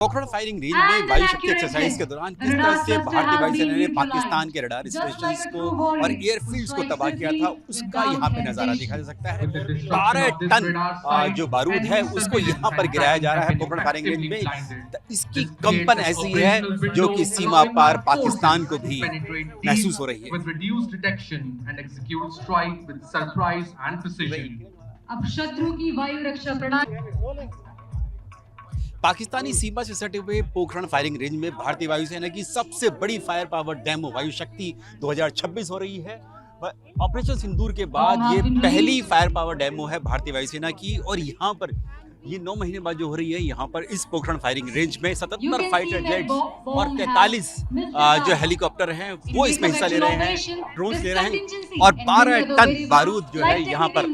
Pokhran firing range में वायु शक्ति एक्सरसाइज के दौरान किस तरह से भारतीय वायुसेना ने पाकिस्तान के रडार स्टेशंस को और एयरफील्ड्स को तबाह किया था, उसका यहाँ पे नजारा देखा जा सकता है। 12 टन जो बारूद है उसको यहाँ पर गिराया जा रहा है पोखरण फायरिंग रेंज में। इसकी कंपन ऐसी है जो कि सीमा पार पाकिस्तान को भी महसूस हो रही है। अब शत्रु की वायु रक्षा प्रणाली। पाकिस्तानी सीमा से सटे हुए पोखरण फायरिंग रेंज में भारतीय वायुसेना की सबसे बड़ी फायर पावर डेमो वायु शक्ति 2026 हो रही है। ऑपरेशन सिंदूर के बाद ये पहली फायर पावर डेमो है भारतीय वायुसेना की, और यहाँ पर ये 9 महीने बाद जो हो रही है, यहाँ पर इस पोखरण फायरिंग रेंज में 77 फाइटर जेट्स और 43 जो हेलीकॉप्टर हैं वो इसमें हिस्सा ले रहे हैं, ड्रोन्स ले रहे हैं, और 12 टन बारूद जो है यहाँ पर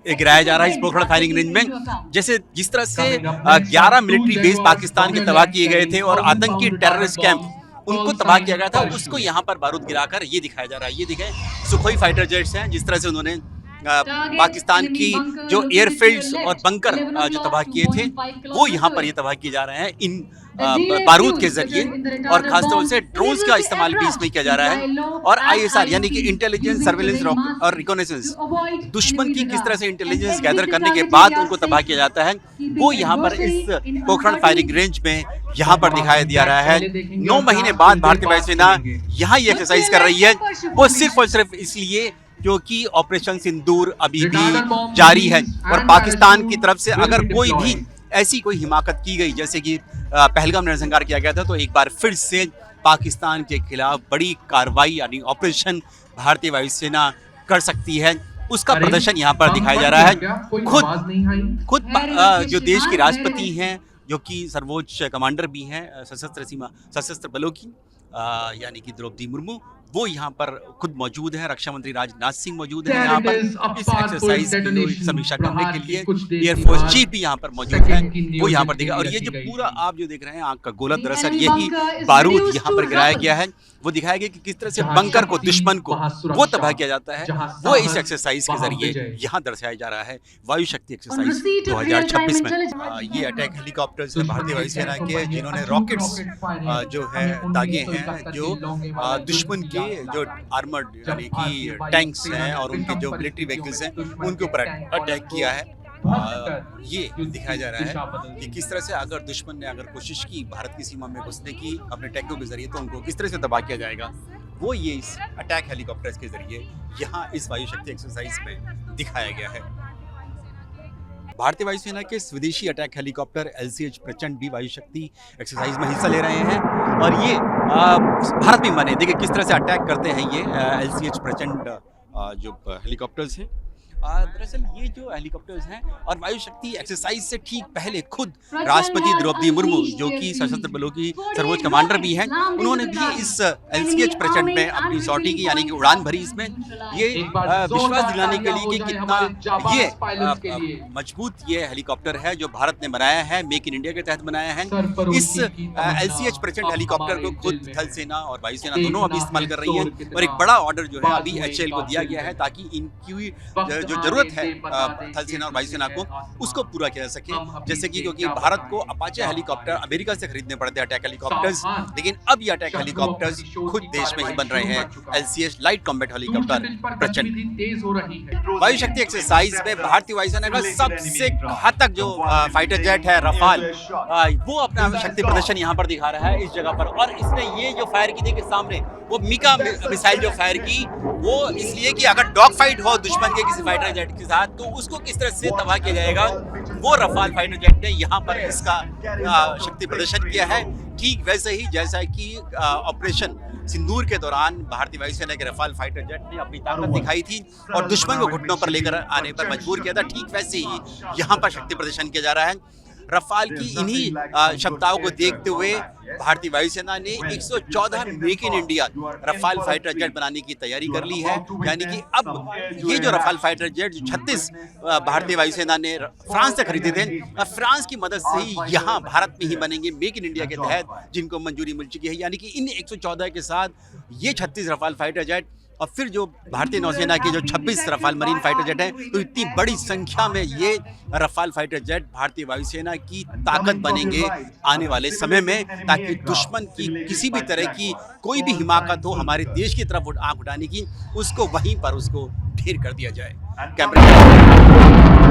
गिराया जा रहा है इस पोखरण फायरिंग रेंज में। जैसे जिस तरह से 11 मिलिट्री बेस पाकिस्तान के तबाह किए गए थे और आतंकी टेररिस्ट कैंप उनको तबाह किया गया था, उसको यहाँ पर बारूद गिराकर ये दिखाया जा रहा है। ये दिखाए सुखोई फाइटर जेट्स हैं, जिस तरह से उन्होंने पाकिस्तान की जो एयरफील्ड्स और बंकर जो तबाह किए थे वो यहाँ पर ये तबाह किए जा रहे हैं इन बारूद के जरिए, और खासतौर से ड्रोन्स का इस्तेमाल भी इसमें किया जा रहा है। और ISR यानी कि इंटेलिजेंस सर्वेलेंस और रिकॉग्निशंस, दुश्मन की किस तरह से इंटेलिजेंस गैदर करने के बाद उनको तबाह किया जाता है, वो यहाँ पर इस पोखरण फायरिंग रेंज में यहाँ पर दिखाई दिया रहा है। 9 महीने बाद भारतीय वायुसेना यहाँ ये एक्सरसाइज कर रही है, वो सिर्फ और सिर्फ इसलिए क्योंकि ऑपरेशन सिंदूर अभी भी जारी है, और पाकिस्तान की तरफ से अगर कोई भी ऐसी कोई हिमाकत की गई, जैसे कि पहलगाम नरसंहार किया गया था, तो एक बार फिर से पाकिस्तान के खिलाफ बड़ी कार्रवाई यानी ऑपरेशन भारतीय वायुसेना कर सकती है। उसका प्रदर्शन यहाँ पर दिखाया जा रहा है। खुद जो देश के राष्ट्रपति हैं, जो कि सर्वोच्च कमांडर भी हैं सशस्त्र बलों की, यानी कि द्रौपदी मुर्मू, वो यहाँ पर खुद मौजूद है। रक्षा मंत्री राजनाथ सिंह मौजूद है यहाँ पर इस एक्सरसाइज की समीक्षा करने के लिए। एयरफोर्स चीफ भी यहाँ पर मौजूद है, वो यहाँ पर देखा। और ये जो पूरा आप जो देख रहे हैं आग का गोला, दरअसल यही बारूद यहाँ पर गिराया गया है। वो दिखाया गया कि किस तरह से बंकर को, दुश्मन को वो तबाह किया जाता है, वो इस एक्सरसाइज के जरिए यहाँ दर्शाया जा रहा है। वायु शक्ति एक्सरसाइज 2026 में ये अटैक हेलीकॉप्टर्स भारतीय वायुसेना के, जिन्होंने रॉकेट्स जो है दागे हैं, जो दुश्मन के जो आर्मर्ड यानी कि टैंक्स हैं और उनके जो मिलिट्री व्हीकल्स हैं उनके ऊपर अटैक किया है। ये दिखाया जा रहा है कि किस तरह से अगर दुश्मन ने अगर कोशिश की भारत की सीमा में घुसने की अपने टैंकों के जरिए, तो उनको किस तरह से तबाह किया जाएगा, वो ये इस अटैक हेलीकॉप्टर्स के जरिए यहाँ इस वायु शक्ति एक्सरसाइज में दिखाया गया है। भारतीय वायुसेना के स्वदेशी अटैक हेलीकॉप्टर LCH प्रचंड भी वायु शक्ति एक्सरसाइज में हिस्सा ले रहे हैं, और ये भारत में बने। देखिए किस तरह से अटैक करते हैं ये LCH प्रचंड जो हेलीकॉप्टर्स हैं। दरअसल ये जो हेलीकॉप्टर्स हैं और वायु शक्ति एक्सरसाइज से ठीक पहले खुद राष्ट्रपति द्रौपदी मुर्मू, जो कि सशस्त्र बलों की सर्वोच्च कमांडर भी हैं, उन्होंने भी इस LCH प्रचंड में अपनी सॉर्टी की यानी कि उड़ान भरी। इसमें ये विश्वास दिलाने के लिए कि कितना ये मजबूत ये हेलीकॉप्टर है जो भारत ने बनाया है, मेक इन इंडिया के तहत बनाया है। इस LCH प्रचंड हेलीकॉप्टर को खुद थल सेना और वायुसेना दोनों अभी इस्तेमाल कर रही है, और एक बड़ा ऑर्डर जो है अभी HAL को दिया गया है ताकि इनकी जो जरूरत है थल सेना और वायुसेना को, उसको पूरा किया जा सके। जैसे कि क्योंकि भारत को अपाचे हेलीकॉप्टर अमेरिका से खरीदने पड़ते हैं अटैक हेलीकॉप्टर्स, लेकिन अब ये अटैक हेलीकॉप्टर्स खुद देश में ही बन रहे हैं। LCH लाइट कॉम्बैट हेलीकॉप्टर प्रचंड। वायु शक्ति एक्सरसाइज में भारतीय वायुसेना का सबसे घातक जो फाइटर जेट है रफाल, वो अपना शक्ति प्रदर्शन यहाँ पर दिखा रहा है इस जगह पर। और इसने ये जो फायर की थी सामने, वो मिका मिसाइल जो फायर की, वो इसलिए कि अगर डॉग फाइट हो दुश्मन के किसी फाइटर जेट के साथ, तो उसको किस तरह से तबाह किया जाएगा, वो रफाल फाइटर जेट ने यहाँ पर इसका शक्ति प्रदर्शन किया है। ठीक वैसे ही जैसा कि ऑपरेशन सिंदूर के दौरान भारतीय वायुसेना के रफाल फाइटर जेट ने अपनी ताकत दिखाई थी और दुश्मन को घुटनों पर लेकर आने पर मजबूर किया था, ठीक वैसे ही यहाँ पर शक्ति प्रदर्शन किया जा रहा है। रफाल की इन्हीं क्षमताओं को देखते हुए भारतीय वायुसेना ने 114 make in India Rafale fighter jet बनाने की तैयारी कर ली है। यानी कि अब ये जो रफाल फाइटर जेट जो 36 भारतीय वायुसेना ने फ्रांस से खरीदे थे, फ्रांस की मदद से ही यहाँ भारत में ही बनेंगे मेक इन इंडिया के तहत, जिनको मंजूरी मिल चुकी है। यानी कि इन 114 के साथ ये 36 रफाल फाइटर जेट और फिर जो भारतीय नौसेना के जो 26 रफाल मरीन फाइटर जेट हैं, तो इतनी बड़ी संख्या में ये रफाल फाइटर जेट भारतीय वायुसेना की ताकत बनेंगे आने वाले समय में, ताकि दुश्मन की किसी भी तरह की कोई भी हिमाकत हो हमारे देश की तरफ आंख उठाने की, उसको वहीं पर उसको ढेर कर दिया जाए।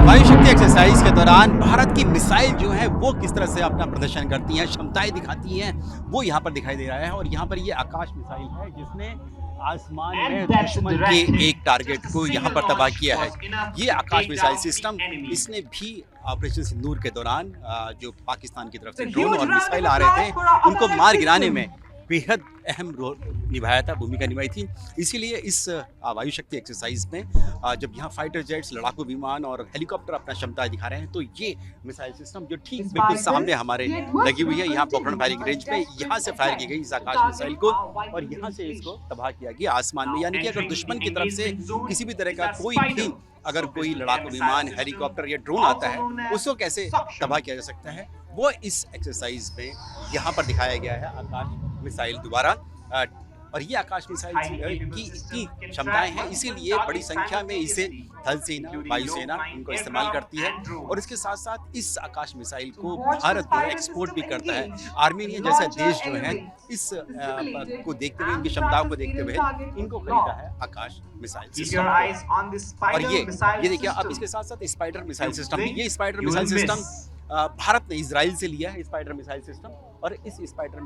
वायु शक्ति एक्सरसाइज के दौरान भारत की मिसाइल जो है वो किस तरह से अपना प्रदर्शन करती हैं, क्षमताएं दिखाती हैं, वो यहाँ पर दिखाई दे रहा है। और यहाँ पर ये आकाश मिसाइल है जिसने आसमान में दुश्मन के एक टारगेट को यहाँ पर तबाह किया है। ये आकाश मिसाइल सिस्टम, इसने भी ऑपरेशन सिंदूर के दौरान जो पाकिस्तान की तरफ से ड्रोन और मिसाइल आ रहे थे उनको मार गिराने में बेहद अहम रोल निभाया था, भूमिका निभाई थी। इसीलिए इस वायु शक्ति एक्सरसाइज में जब यहाँ फाइटर जेट्स, लड़ाकू विमान और हेलीकॉप्टर अपना क्षमता दिखा रहे हैं, तो ये मिसाइल सिस्टम जो ठीक बिल्कुल सामने हमारे लगी हुई है, यहाँ पोखरण फायरिंग रेंज में, यहाँ से फायर की गई इस आकाश मिसाइल को और यहाँ से इसको तबाह किया गया आसमान में। यानी कि अगर दुश्मन की तरफ से किसी भी तरह का कोई भी अगर कोई लड़ाकू विमान, हेलीकॉप्टर या ड्रोन आता है, उसको कैसे तबाह किया जा सकता है, वो इस एक्सरसाइज में यहाँ पर दिखाया गया है आकाश मिसाइल द्वारा। और ये आकाश मिसाइल की इतनी क्षमताएं हैं, इसीलिए बड़ी संख्या में इसे थल सेना, वायुसेना इनको इस्तेमाल करती है। और इसके साथ साथ इस आकाश मिसाइल को भारत जो है एक्सपोर्ट भी करता है। आर्मेनिया जैसा देश जो है इस को देखते हुए, इनकी क्षमताओं को देखते हुए इनको खरीदा है आकाश मिसाइल सिस्टम। और ये देखिए, अब इसके साथ साथ स्पाइडर मिसाइल सिस्टम, ये स्पाइडर मिसाइल सिस्टम भारत ने इजराइल से लिया है, स्पाइडर मिसाइल सिस्टम। और इस स्पाइडर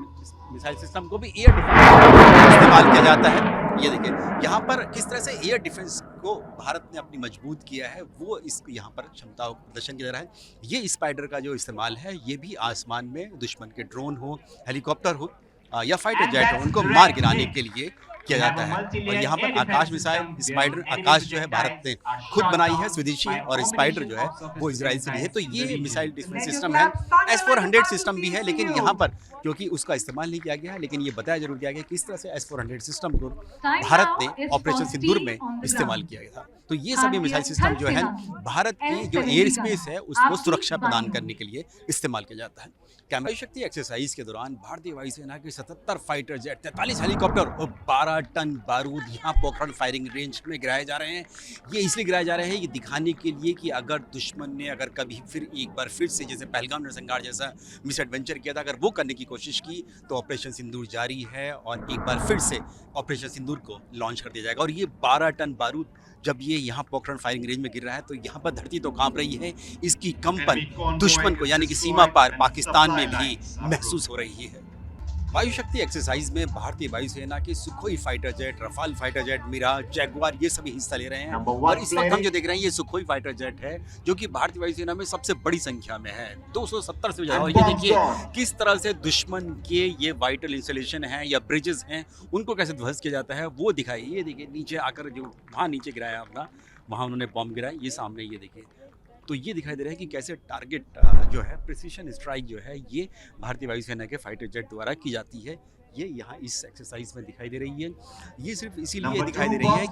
मिसाइल सिस्टम को भी एयर डिफेंस इस्तेमाल किया जाता है। ये देखिए यहाँ पर किस तरह से एयर डिफेंस को भारत ने अपनी मजबूत किया है, वो इस यहाँ पर क्षमताओं का प्रदर्शन किया जा रहा है। ये स्पाइडर का जो इस्तेमाल है, ये भी आसमान में दुश्मन के ड्रोन हो, हेलीकॉप्टर हो या फाइटर जेट हो, उनको मार गिराने के लिए किया जाता है। और यहाँ पर आकाश मिसाइल स्पाइडर, आकाश जो है भारत ने खुद बनाई है, स्वदेशी है, और स्पाइडर जो है वो इजराइल से ली है। तो ये मिसाइल डिफेंस सिस्टम है। S-400 सिस्टम भी है, लेकिन यहाँ पर क्योंकि उसका इस्तेमाल नहीं किया गया है, लेकिन ये बताया जरूर गया कि किस तरह से S-400 सिस्टम को भारत ने ऑपरेशन सिंदूर में इस्तेमाल किया गया था। तो ये सभी मिसाइल सिस्टम जो है भारत की जो एयर स्पेस है उसको सुरक्षा प्रदान करने के लिए इस्तेमाल किया जाता है। वायु शक्ति एक्सरसाइज के दौरान भारतीय वायुसेना के 77 फाइटर जेट, 43 हेलीकॉप्टर और 12 टन बारूद यहाँ पोखरण फायरिंग रेंज में गिराए जा रहे हैं। ये इसलिए गिराए जा रहे हैं, ये दिखाने के लिए कि अगर दुश्मन ने अगर कभी फिर एक बार फिर से जैसे पहलगाम नरसंहार जैसा मिस एडवेंचर किया था, अगर वो करने की कोशिश की, तो ऑपरेशन सिंदूर जारी है और एक बार फिर से ऑपरेशन सिंदूर को लॉन्च कर दिया जाएगा। और ये 12 टन बारूद जब ये यहाँ पोखरण फायरिंग रेंज में गिर रहा है, तो यहाँ पर धरती तो कांप रही है, इसकी कंपन दुश्मन को यानी कि सीमा पार पाकिस्तान में भी महसूस हो रही है। वायु शक्ति एक्सरसाइज में भारतीय वायुसेना के Sukhoi fighter jet, Rafale fighter jet, Mirage, Jaguar, ये सभी हिस्सा ले रहे हैं। और इस वक्त हम जो देख रहे हैं ये सुखोई फाइटर जेट है, जो कि भारतीय वायुसेना में सबसे बड़ी संख्या में है, 270 से ज्यादा। और ये देखिए किस तरह से दुश्मन के ये वाइटल इंस्टॉलेशन हैं या ब्रिजेस हैं, उनको कैसे ध्वस्त किया जाता है वो दिखाई। ये देखिए नीचे आकर जो वहाँ नीचे गिराया अपना, वहाँ उन्होंने बॉम्ब गिराया, ये सामने ये देखिए। तो ये दिखाई दे रहा है कि कैसे टारगेट जो है प्रिसीशन स्ट्राइक जो है ये भारतीय वायुसेना के फाइटर जेट द्वारा की जाती है। ये यहाँ इस एक्सरसाइज में दिखाई दे रही है। ये सिर्फ इसीलिए दिखाई दे रही है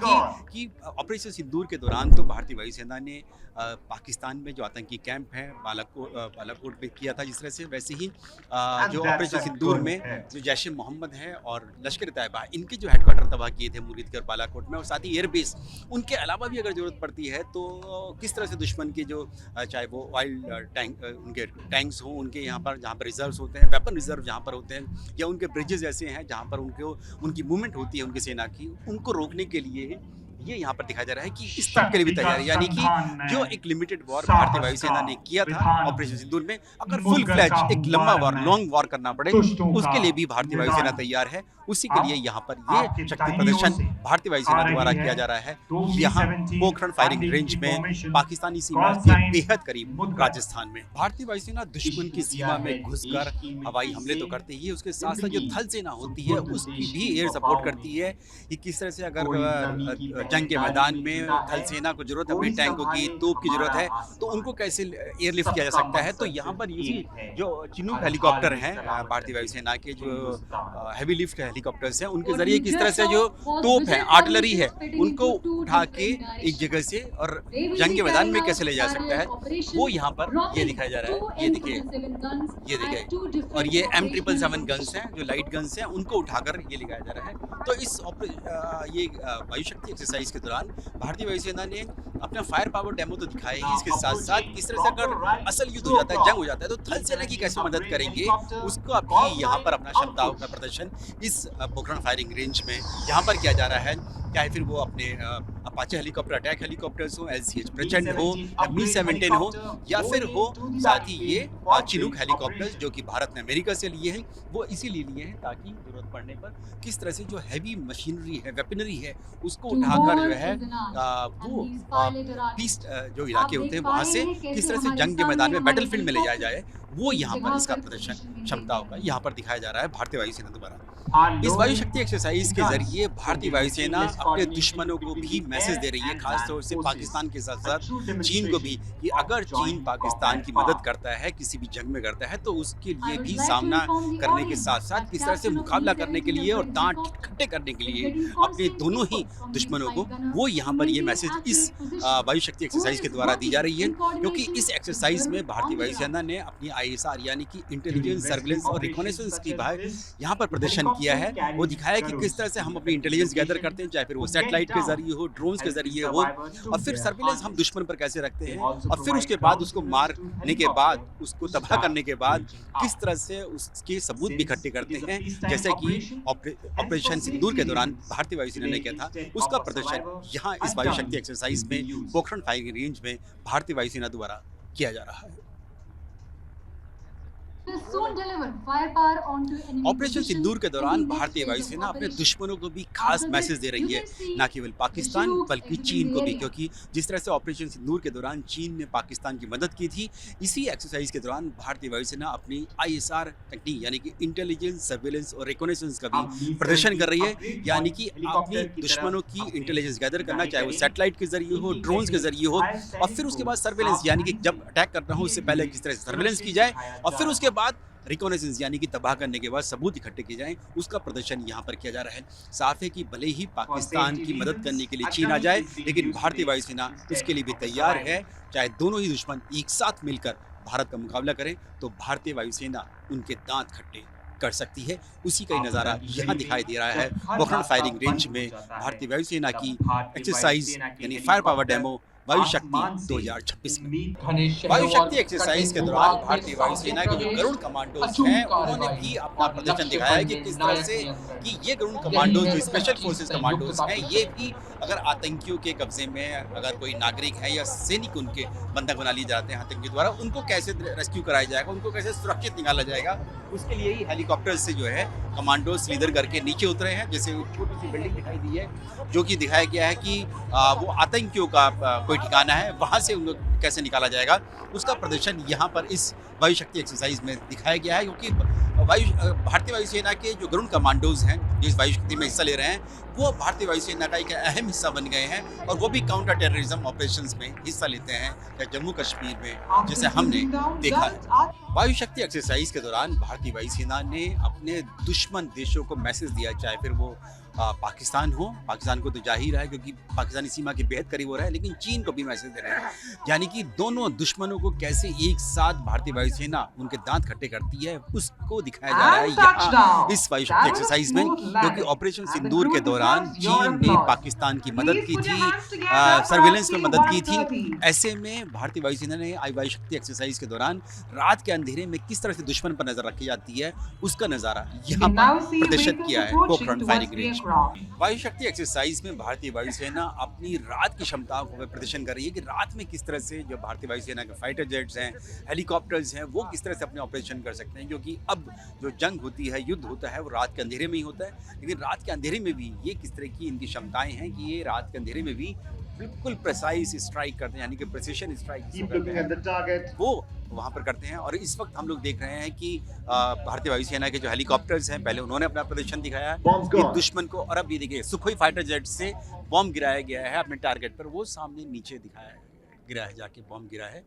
कि ऑपरेशन सिंदूर के दौरान तो भारतीय वायुसेना ने पाकिस्तान में जो आतंकी कैंप है बालाकोट में किया था, जिस तरह से वैसे ही जो ऑपरेशन सिंदूर में जो जैश ए मोहम्मद है और लश्कर तैयबा, इनके जो हेडक्वार्टर तबाह किए थे मुरीद के और बालाकोट में, और साथ ही एयरबेस, उनके अलावा भी अगर जरूरत पड़ती है तो किस तरह से दुश्मन के जो चाहे वो ऑयल टैंक, उनके टैंक्स हों, उनके यहाँ पर जहाँ पर रिजर्व्स होते हैं, वेपन रिजर्व जहाँ पर होते हैं, या उनके ब्रिजेस ऐसे हैं जहाँ पर उनकी मूवमेंट होती है उनकी सेना की, उनको रोकने के लिए ये यहाँ पर दिखाया जा रहा है कि इस तक के लिए भी तैयार है। यानी कि जो एक लिमिटेड वॉर भारतीय वायुसेना ने किया था ऑपरेशन सिंदूर में, अगर फुल फ्लैज एक लंबा वॉर, लॉन्ग वॉर करना पड़े, उसके लिए भी भारतीय वायुसेना तैयार है। उसी के लिए यहाँ पर ये शक्ति प्रदर्शन भारतीय वायुसेना द्वारा किया जा रहा है। यहाँ पोखरण फायरिंग रेंज में पाकिस्तानी सीमा के बेहद करीब राजस्थान में भारतीय वायुसेना दुश्मन की सीमा में घुसकर हवाई हमले तो करते ही है, उसके साथ साथ जो थल सेना होती है उसकी भी एयर सपोर्ट करती है। कि किस तरह से अगर जंग के मैदान में थल सेना को जरूरत है अपनी टैंकों की, तोप की जरूरत है, तो उनको कैसे एयरलिफ्ट किया जा सकता है। तो यहाँ पर इसी जो चिनूक हेलीकॉप्टर हैं भारतीय वायुसेना के, जो हैवी लिफ्ट हेलीकॉप्टर्स हैं, उनके जरिए किस तरह से जो तोप है, आर्टिलरी है, उनको उठा के एक जगह से और जंग के मैदान में कैसे ले जा सकता है, वो यहाँ पर ये दिखाया जा रहा है। ये देखिए, ये देखिए, और ये M777 गन्स हैं, जो लाइट गन्स हैं, उनको उठाकर ये दिखाया जा रहा है। तो इस ये वायु शक्ति एक्सरसाइज के दौरान भारतीय वायुसेना ने अपना फायर पावर डेमो तो दिखाया ही, इसके साथ साथ किस तरह से अगर असल युद्ध हो जाता है, जंग हो जाता है, तो थल सेना की कैसे मदद करेंगे, उसको भी यहाँ पर अपना क्षमताओं का प्रदर्शन इस पोखरण फायरिंग रेंज में यहाँ पर किया जा रहा है। चाहे फिर वो अपने अपाचे हेलीकॉप्टर, अटैक हेलीकॉप्टर्स हो, LCH प्रचंड हो, Mi-17 हो, या फिर हो साथ ही ये चिनूक हेलीकॉप्टर्स जो कि भारत ने अमेरिका से लिए हैं, वो इसीलिए लिए हैं ताकि जरूरत पड़ने पर किस तरह से जो हैवी मशीनरी है, वेपनरी है, उसको उठाकर जो है वो पीस जो इलाके होते हैं वहाँ से किस तरह से जंग के मैदान में, बैटलफील्ड में ले जाया जाए, वो यहाँ पर इसका प्रदर्शन क्षमताओं का यहाँ पर दिखाया जा रहा है भारतीय वायुसेना द्वारा। इस वायु शक्ति एक्सरसाइज के जरिए भारतीय वायुसेना अपने दुश्मनों को भी मैसेज दे रही है, खासतौर से पाकिस्तान के साथ साथ चीन को भी, कि अगर चीन पाकिस्तान की मदद करता है, किसी भी जंग में करता है, तो उसके लिए भी सामना करने के साथ साथ किस तरह से मुकाबला करने के लिए और दांत खट्टे करने के लिए अपने दोनों ही दुश्मनों को, वो यहाँ पर ये मैसेज इस वायु शक्ति एक्सरसाइज के द्वारा दी जा रही है। क्योंकि इस एक्सरसाइज में भारतीय वायुसेना ने अपनी ISR यानी कि इंटेलिजेंस, सर्विलेंस और रिकॉनेसेंस की यहाँ पर प्रदर्शन किया है। वो दिखाया कि किस तरह से हम अपनी इंटेलिजेंस गैदर करते हैं, चाहे फिर वो सैटेलाइट के जरिए हो, ड्रोन्स के जरिए हो, और फिर सर्विलेंस हम दुश्मन पर कैसे रखते हैं, और फिर उसके बाद उसको मारने के बाद, उसको तबाह करने के बाद किस तरह से उसके सबूत भी इकट्ठे करते हैं, जैसे कि ऑपरेशन सिंदूर के दौरान भारतीय वायुसेना ने किया था, उसका प्रदर्शन यहाँ इस वायु शक्ति एक्सरसाइज में पोखरण फायरिंग रेंज में भारतीय वायुसेना द्वारा किया जा रहा है। ऑपरेशन सिंदूर के दौरान भारतीय वायुसेना अपने दुश्मनों को भी खास मैसेज दे रही है, न केवल पाकिस्तान बल्कि चीन को भी, क्योंकि जिस तरह से ऑपरेशन सिंदूर के दौरान चीन ने पाकिस्तान की मदद की थी, इसी एक्सरसाइज के दौरान भारतीय वायुसेना अपनी ISR टेक्निक यानी कि इंटेलिजेंस, सर्विलेंस और रिकॉनेसेंस का भी प्रदर्शन कर रही है, यानी कि अपने दुश्मनों की इंटेलिजेंस गैदर करना, चाहे वो सैटेलाइट के जरिए हो, ड्रोन्स के जरिए हो, और फिर उसके बाद सर्विलेंस यानी कि जब अटैक करना हो उससे पहले किस तरह से सर्विलेंस की जाए, और फिर उसके बाद रिकॉनेसेंस यानी कि तबाह करने के बाद सबूत इकट्ठे किए जाएं, उसका प्रदर्शन यहाँ पर किया जा रहा है। साफ है कि भले ही पाकिस्तान की मदद करने के लिए चीन आ जाए, लेकिन भारतीय वायुसेना उसके लिए भी तैयार है। चाहे दोनों ही दुश्मन एक साथ मिलकर भारत का मुकाबला करें, तो भारतीय वायुसेना उनके दांत खट्टे कर सकती है। उसी का ही नज़ारा यहाँ दिखाई दे रहा है पोखरण फायरिंग रेंज में भारतीय वायुसेना की एक्सरसाइज यानी फायर पावर डेमो वायु शक्ति 2026 में। वायु शक्ति एक्सरसाइज के दौरान भारतीय वायुसेना के जो गरुड़ कमांडोज हैं, उन्होंने भी अपना प्रदर्शन दिखाया है कि किस तरह से कि ये गरुड़ कमांडोज जो स्पेशल फोर्सेस कमांडोज हैं, ये भी अगर आतंकियों के कब्जे में अगर कोई नागरिक है या सैनिक उनके बंधक बना लिए जाते हैं आतंकियों द्वारा, उनको कैसे रेस्क्यू कराया जाएगा, उनको कैसे सुरक्षित निकाला जाएगा, उसके लिए ही हेलीकॉप्टर से जो है कमांडोज स्लीदर करके नीचे उतरे हैं। जैसे छोटी सी बिल्डिंग दिखाई दी है, जो कि दिखाया गया है कि वो आतंकियों का कोई ठिकाना है, वहाँ से उनको कैसे निकाला जाएगा, उसका प्रदर्शन यहाँ पर इस वायु शक्ति एक्सरसाइज में दिखाया गया है। क्योंकि भारतीय वायुसेना के जो गरुड़ कमांडोज हैं जो इस वायु शक्ति में हिस्सा ले रहे हैं, वो भारतीय वायुसेना का एक अहम हिस्सा बन गए हैं, और वो भी काउंटर टेररिज्म ऑपरेशंस में हिस्सा लेते हैं, चाहे जम्मू कश्मीर में जैसे हमने देखा है। वायु शक्ति एक्सरसाइज के दौरान भारतीय वायुसेना ने अपने दुश्मन देशों को मैसेज दिया, चाहे फिर वो पाकिस्तान हो, पाकिस्तान को तो जाहिर है क्योंकि पाकिस्तानी सीमा के बेहद करीब हो रहा है, लेकिन चीन को भी मैसेज दे रहे हैं, यानी कि दोनों दुश्मनों को कैसे एक साथ भारतीय वायुसेना उनके दांत खट्टे करती है, उसको दिखाया जा रहा है यहाँ इस वायु शक्ति एक्सरसाइज में। क्योंकि ऑपरेशन सिंदूर के दौरान चीन ने पाकिस्तान की मदद की थी, सर्विलेंस में मदद की थी। ऐसे में भारतीय वायुसेना ने वायु शक्ति एक्सरसाइज के दौरान रात के अंधेरे में किस तरह से दुश्मन पर नजर रखी जाती है, उसका नजारा यहाँ पर प्रदर्शित किया है पोखरण फायरिंग रेंज। वायु शक्ति एक्सरसाइज में भारतीय वायुसेना अपनी रात की क्षमताओं को प्रदर्शन कर रही है कि रात में किस तरह से जो भारतीय वायुसेना के फाइटर जेट्स हैं, हेलीकॉप्टर्स हैं, वो किस तरह से अपने ऑपरेशन कर सकते हैं। क्योंकि अब जो जंग होती है, युद्ध होता है, वो रात के अंधेरे में ही होता है, लेकिन रात के अंधेरे में भी ये किस तरह की इनकी क्षमताएं हैं कि ये रात के अंधेरे में भी बिल्कुल प्रिसाइज स्ट्राइक करते हैं, यानी कि प्रिसिशन स्ट्राइक वो वहाँ पर करते हैं। और इस वक्त हम लोग देख रहे हैं कि भारतीय वायुसेना के जो हेलीकॉप्टर्स हैं, पहले उन्होंने अपना प्रदर्शन दिखाया कि दुश्मन को, और अब ये देखिए सुखोई फाइटर जेट से बॉम्ब गिराया गया है अपने टारगेट पर। वो सामने नीचे गिरा है, जाके बॉम्ब गिरा है,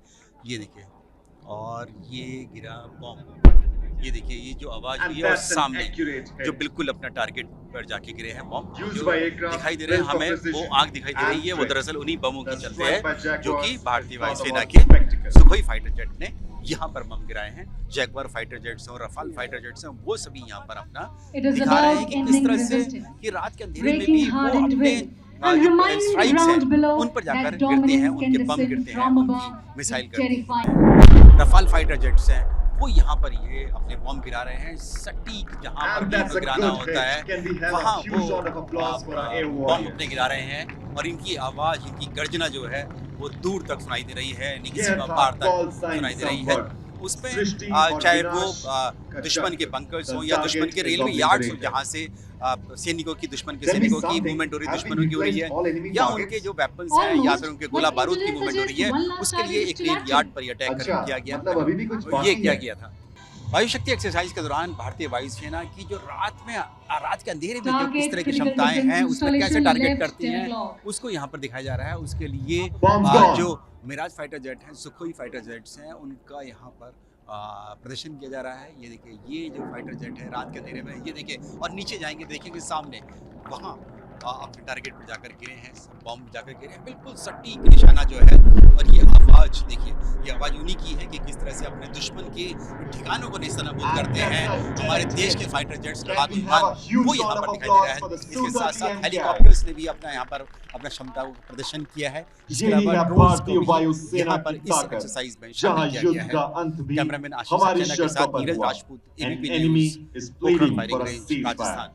ये देखिए, और ये गिरा बॉम्ब, ये देखिए, ये जो आवाज़ हुई है और सामने जो बिल्कुल अपना टारगेट पर जाके गिरे हैं बॉम्ब, जो दिखाई दे रहे हैं हमें, वो आग दिखाई दे रही है, वो दरअसल उन्हीं बमों के चलते हैं जो कि भारतीय वायुसेना के सुखोई फाइटर जेट ने यहाँ पर बम गिराए हैं। जैगवार फाइटर जेट्स और रफाल फाइटर जेट्स हैं, वो सभी यहाँ पर अपना दिखा रहे हैं कि किस तरह से कि रात के अंधेरे में भी वो अपने जो स्ट्राइक्स हैं उन पर जाकर गिरते हैं, उनके बम गिरते हैं, उनकी मिसाइल करते हैं। रफाल फाइटर जेट्स हैं, वो यहाँ पर ये अपने बॉम्ब गिरा रहे हैं, सटीक जहाँ पर भी इनको गिराना होता है वहाँ वो बॉम्ब अपने गिरा रहे हैं। और इनकी आवाज़, इनकी गर्जना जो है वो दूर तक सुनाई दे रही है, किसी पार तक सुनाई दे रही है। उसमें चाहे वो दुश्मन के बंकर्स हों या दुश्मन के रेलवे यार्ड्स हों, जहाँ से सैनिकों की, दुश्मन के सैनिकों की मूवमेंट हो रही है, दुश्मनों की हो रही है, या उनके जो वेपन्स हैं या फिर उनके गोला बारूद की मूवमेंट हो रही है, उसके लिए एक रेल यार्ड पर अटैक किया गया। ये किया गया था वायु शक्ति एक्सरसाइज के दौरान। भारतीय वायुसेना की जो रात के अंधेरे में जो किस तरह की क्षमताएं हैं, उसमें कैसे टारगेट करती हैं, उसको यहाँ पर दिखाया जा रहा है। उसके लिए जो मिराज फाइटर जेट हैं, सुखोई फाइटर जेट्स हैं, उनका यहाँ पर प्रदर्शन किया जा रहा है। ये देखिए, ये जो फाइटर जेट है रात के अंधेरे में, ये देखिए, और नीचे जाएंगे देखेंगे सामने वहाँ अपने टारगेट पर जाकर गिरे हैं, बॉम्ब जाकर गिरे हैं, बिल्कुल सटीक निशाना जो है। और ये आवाज़ देखिए, ये आवाज़ उन्हीं की है कि किस तरह से अपने दुश्मन के ठिकानों को निशानाबूद करते हैं हमारे देश के फाइटर जेट्स, लड़ाकू विमान, वो यहाँ पर दिखाई दे रहा है। इसके साथ साथ हेलीकॉप्टर्स ने भी अपना यहाँ पर अपना क्षमता को प्रदर्शन किया है। इसके अलावा ड्रोन्स को भी यहाँ पर इस एक्सरसाइज में शामिल किया गया है। कैमरामैन आशीष सक्सेना के साथ Neeraj Rajput, ABP news, Pokhran firing range, Rajasthan.